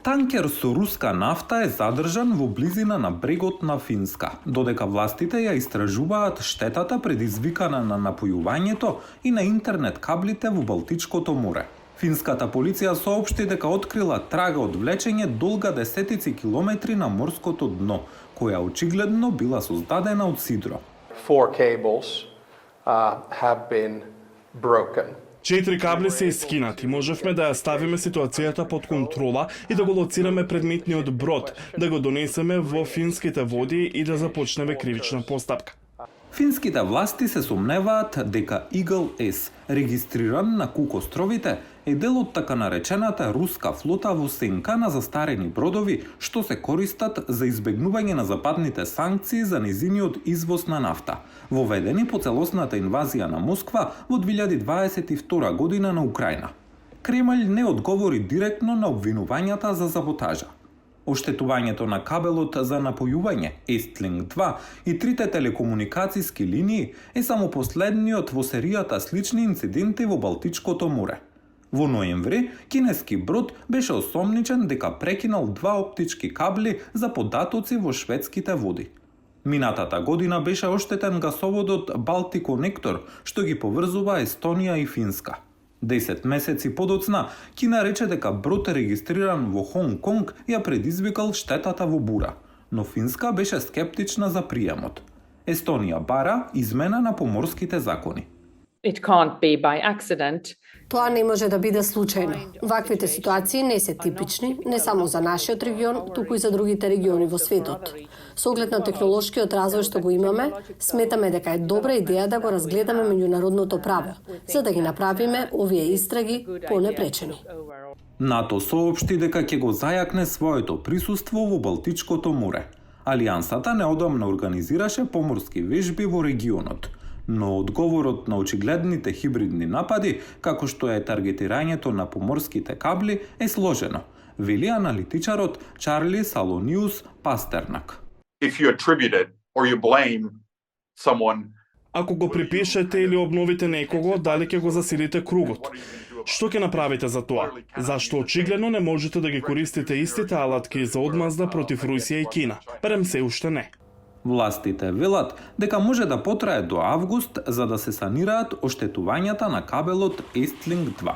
Танкер со руска нафта е задржан во близина на брегот на Финска, додека властите ја истражуваат штетата предизвикана на напојувањето и на интернет каблите во Балтичкото море. Финската полиција соопшти дека открила трага од влечење долга десетици километри на морското дно, која очигледно била создадена од сидро. 4 cables have been broken. 4 кабли се искинати. Можевме да ја ставиме ситуацијата под контрола и да го лоцираме предметниот брод, да го донесеме во финските води и да започнеме кривична постапка. Финските власти се сомневаат дека Eagle S, регистриран на Кук островите, е дел од така наречената руска флота во сенка на застарени бродови што се користат за избегнување на западните санкции за незиниот извоз на нафта, воведени по целосната инвазија на Москва во 2022 година на Украина. Кремљ не одговори директно на обвинувањата за саботажа. Оштетувањето на кабелот за напојување Estlink 2 и трите телекомуникацијски линии е само последниот во серијата слични инциденти во Балтичкото море. Во ноември, кинески брод беше осомничен дека прекинал 2 оптички кабли за податоци во шведските води. Минатата година беше оштетен гасоводот Baltic-Connector, што ги поврзува Естонија и Финска. 10 месеци подоцна, Кина рече дека брод регистриран во Хонг Конг ја предизвикал штетата во бура, но Финска беше скептична за приемот. Естонија бара измена на поморските закони. It can't be by accident. Тоа не може да биде случајно. Ваквите ситуации не се типични, не само за нашиот регион, туку и за другите региони во светот. Со оглед на технолошкиот развој што го имаме, сметаме дека е добра идеја да го разгледаме меѓународното право, за да ги направиме овие истраги понепречени. НАТО соопшти дека ќе го зајакне своето присуство во Балтичкото море. Алијансата неодамна организираше поморски вежби во регионот, но одговорот на очигледните хибридни напади, како што е таргетирањето на поморските кабли, е сложено, вели аналитичарот Чарли Салониус Пастернак. If you attribute it or you blame someone, Ако го припишете или обновите некого, дали ќе го засилите кругот? Што ќе направите за тоа? Зашто очигледно не можете да ги користите истите алатки за одмазда против Русија и Кина? Барем се уште не. Властите велат дека може да потрае до август за да се санираат оштетувањата на кабелот Estlink 2.